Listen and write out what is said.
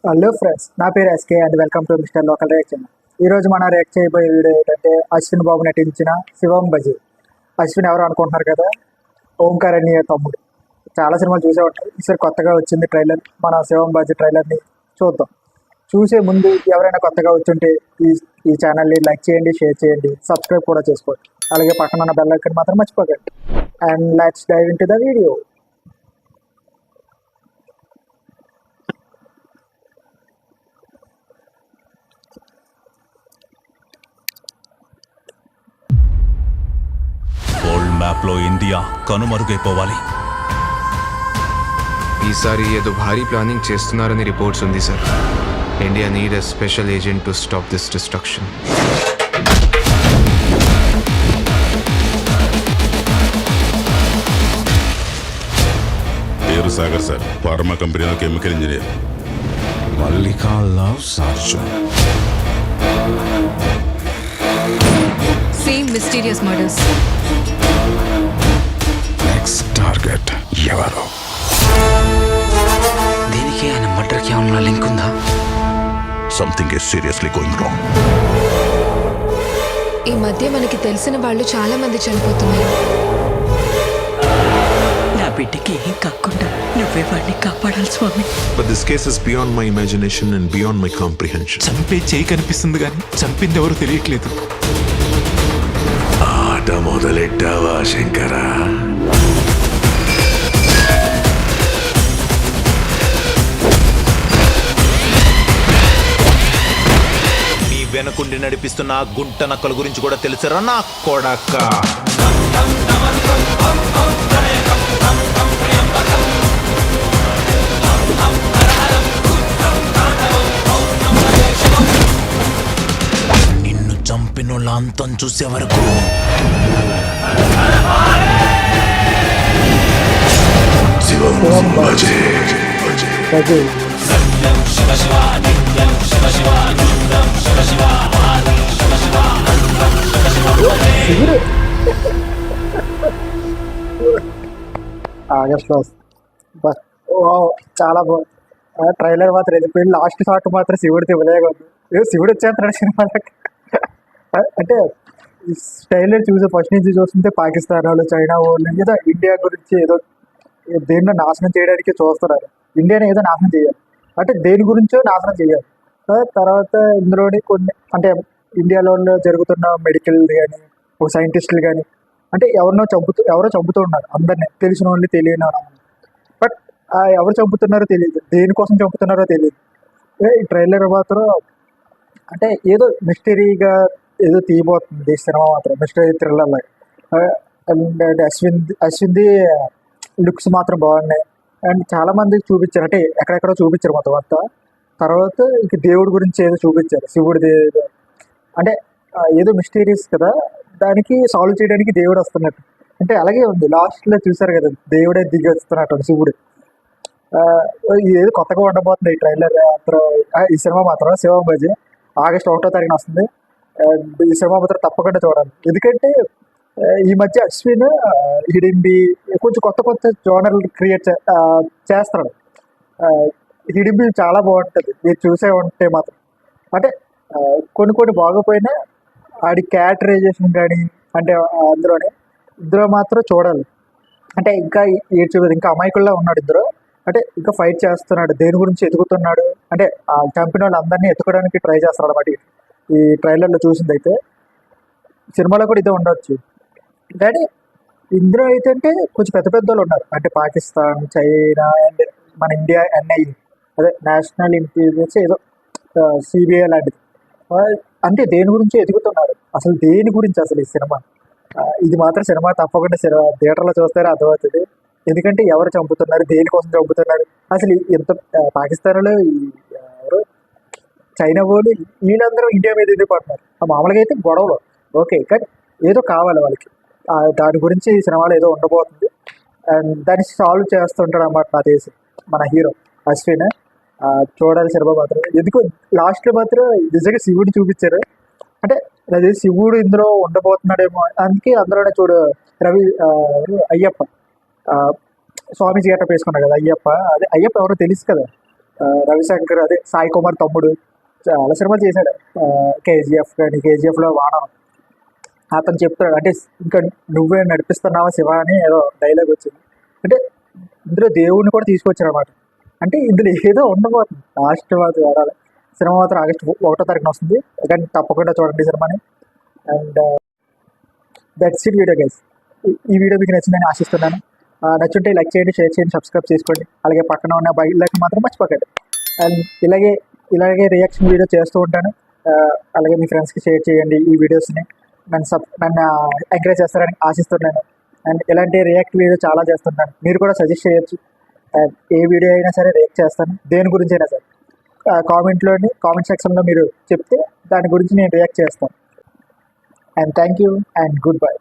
Hello friends, నా పేరు SK and welcome to mister local reaction. ఈరోజు మనం రియాక్ట్ చేయబోయే వీడియో ఏంటంటే అశ్విన్ బాబు నటించిన శివం బజీ. అశ్విన్ ఎవరు అనుకుంటున్నారు కదా, ఓంకార్ అనే తమ్ముడు. చాలా సినిమాలు చూసే ఉంటారు. ఈసారి కొత్తగా వచ్చింది ట్రైలర్. మన శివం బజీ ట్రైలర్ని చూద్దాం. చూసే ముందు ఎవరైనా కొత్తగా వచ్చుంటే ఈ ఈ ఛానల్ని లైక్ చేయండి, షేర్ చేయండి, సబ్స్క్రైబ్ కూడా చేసుకోండి. అలాగే పక్కన ఉన్న బెల్ ఐకాన్ మాత్రం మర్చిపోకండి. And let's dive into the video. World మ్యాప్లో ఇండియా కనుమరుగైపోవాలి. ఈసారి ఏదో భారీ ప్లానింగ్ చేస్తున్నారని రిపోర్ట్స్ ఉంది sir. India need a special agent to stop this destruction. పేరు సాగర్ సార్, ఫార్మా కంపెనీలో chemical engineer. Mallika love Arjun. Same mysterious murders. Next target ఎవరు? దీనికి ఆయన మర్డర్కి ఏమన్నా లింక్ ఉందా? Something is seriously going wrong. ఈ మధ్య మనకి తెలిసిన వాళ్ళు చాలా మంది చనిపోతున్నారు. నా బిడ్డకి ఏం కాకుండా నువ్వే వాడిని కాపాడాలి స్వామి. But this case is beyond my imagination and beyond my comprehension. చంపే చేయి కనిపిస్తుంది కానీ చంపింది ఎవరు తెలియట్లేదు. ఆట మొదలెట్టావా శంకరా? నీ వెనకుండి నడిపిస్తున్న ఆ గుంట నక్కల గురించి కూడా తెలుసరా నా కొడక? నిన్ను చంపినోళ్ళ అంతం చూసే వరకు బజీ శివుడు ఆగస్ట్ చాలా బాగుంది. ట్రైలర్ మాత్రం వెళ్ళిపోయింది. లాస్ట్ షాట్ మాత్రం శివుడితో ఇవ్వలేకపోతుంది. ఏదో శివుడు వచ్చేస్తున్నాడు సినిమాలకు. అంటే ఈ ట్రైలర్ చూసే ఫస్ట్ నుంచి చూస్తుంటే పాకిస్తాన్ వాళ్ళు, చైనా వాళ్ళు ఏదో ఇండియా గురించి ఏదో దేన్నో నాశనం చేయడానికి చూస్తున్నారు. ఇండియాని ఏదో నాశనం చేయాలి అంటే దేని గురించో నాశనం చేయాలి. తర్వాత ఇందులోని కొన్ని అంటే ఇండియాలో జరుగుతున్న మెడికల్ కానీ ఒక సైంటిస్టులు కానీ అంటే ఎవరో చంపుతూ ఉన్నారు అందరినీ, తెలిసిన వాళ్ళు తెలియని వాళ్ళు. బట్ ఎవరు చంపుతున్నారో తెలియదు, దేనికోసం చంపుతున్నారో తెలియదు. ఈ ట్రైలర్ మాత్రం అంటే ఏదో మిస్టరీగా ఏదో తీయబోతుంది సినిమా మాత్రం, మిస్టరీ థ్రిల్లర్ లాగా. అండ్ అశ్విన్ది లుక్స్ మాత్రం బాగున్నాయి. అండ్ చాలా మందికి చూపించారు, అంటే ఎక్కడెక్కడో చూపించారు మొత్తం అంతా. తర్వాత ఇంక దేవుడి గురించి ఏదో చూపించారు, శివుడిది ఏదో అంటే ఏదో మిస్టీరియస్ కదా, దానికి సాల్వ్ చేయడానికి దేవుడు వస్తున్నట్టు. అంటే అలాగే ఉంది లాస్ట్లో చూసారు కదా, దేవుడే దిగి వస్తున్నట్టు శివుడు. ఏదో కొత్తగా ఉండబోతుంది ఈ ట్రైలర్. ఈ సినిమా మాత్రం శివం బజీ ఆగస్ట్ 1వ తారీఖున వస్తుంది. ఈ సినిమా మాత్రం తప్పకుండా చూడాలి. ఎందుకంటే ఈ మధ్య అశ్విన్ హిడింబి కొంచెం కొత్త కొత్త జోనర్లు క్రియేట్ చేస్తున్నాడు. హిడింబి చాలా బాగుంటుంది, మీరు చూసే ఉంటే మాత్రం. అంటే కొన్ని బాగోపోయినా ఆడి క్యారెక్టరైజేషన్ కానీ అంటే ఇందులో మాత్రం చూడాలి. అంటే ఇంకా ఏడ్చేది ఇంకా అమాయకుల్లా ఉన్నాడు ఇందులో. అంటే ఇంకా ఫైట్ చేస్తున్నాడు, దేని గురించి ఎదుగుతున్నాడు అంటే చంపిన వాళ్ళు అందరినీ ఎత్తుకోవడానికి ట్రై చేస్తున్నాడు అన్నమాట. ఈ ట్రైలర్లో చూసింది అయితే సినిమాలో కూడా ఇదే ఉండొచ్చు. కానీ ఇందులో అయితే అంటే కొంచెం పెద్ద పెద్ద వాళ్ళు ఉన్నారు, అంటే పాకిస్తాన్, చైనా అండ్ మన ఇండియా ఎన్ఐ, అదే నేషనల్ ఇంటెలిజెన్స్ ఏదో సిబిఐ లాంటిది. అంటే దేని గురించి ఎదుగుతున్నారు, అసలు దేని గురించి అసలు ఈ సినిమా. ఇది మాత్రం సినిమా తప్పకుండా థియేటర్లో చూస్తారో అర్థమవుతుంది. ఎందుకంటే ఎవరు చంపుతున్నారు, దేనికోసం చంపుతున్నారు, అసలు ఎంత పాకిస్తాన్లో ఎవరు చైనా వాళ్ళు వీళ్ళందరూ ఇండియా మీద ఎందుకు పడుతున్నారు. మామూలుగా అయితే గొడవలు ఓకే, కానీ ఏదో కావాలి వాళ్ళకి. దాని గురించి ఈ సినిమాలో ఏదో ఉండబోతుంది. అండ్ దాన్ని సాల్వ్ చేస్తుంటాడు అన్నమాట నా తెలిసి మన హీరో అశ్విన్. చూడాలి సినిమా మాత్రం. ఎందుకు లాస్ట్లో మాత్రం నిజంగా శివుడిని చూపించారు. అంటే అది శివుడు ఇందులో ఉండబోతున్నాడేమో, అందుకే అందులోనే చూడు అయ్యప్ప స్వామీజీ గట్ట వేసుకున్నాడు కదా అయ్యప్ప. అదే అయ్యప్ప ఎవరో తెలుసు కదా, రవిశంకర్ అదే సాయి కుమార్ తమ్ముడు చాలా సినిమాలు చేశాడు. కేజీఎఫ్ కానీ కేజీఎఫ్లో వాడను అతను చెప్తాడు అంటే ఇంకా నువ్వే నడిపిస్తున్నావా శివ అని ఏదో డైలాగ్ వచ్చింది. అంటే ఇందులో దేవుడిని కూడా తీసుకొచ్చారు అన్నమాట. అంటే ఇందులో ఏదో ఉండబోతుంది. లాస్ట్ మాత్రం వాడాలి. సినిమా మాత్రం ఆగస్టు 1వ తారీఖున వస్తుంది. కానీ తప్పకుండా చూడండి సినిమాని. And that's it video guys. ఈ వీడియో మీకు నచ్చిందని ఆశిస్తున్నాను. నచ్చుంటే లైక్ చేయండి, షేర్ చేయండి, సబ్స్క్రైబ్ చేసుకోండి. అలాగే పక్కన ఉన్న బెల్ ఐకాన్ మాత్రం మర్చిపోకండి. అండ్ ఇలాగే రియాక్షన్ వీడియో చేస్తూ ఉంటాను. అలాగే మీ ఫ్రెండ్స్కి షేర్ చేయండి ఈ వీడియోస్ని. నన్ను ఎంకరేజ్ చేస్తారని ఆశిస్తున్నాను. అండ్ ఇలాంటి రియాక్ట్ వీడియో చాలా చేస్తుంటాను. మీరు కూడా సజెస్ట్ చేయొచ్చు. అండ్ ఏ వీడియో అయినా సరే రియాక్ట్ చేస్తాను, దేని గురించి అయినా సరే. కామెంట్ సెక్షన్లో మీరు చెప్తే దాని గురించి నేను రియాక్ట్ చేస్తాను. And thank you and good bye.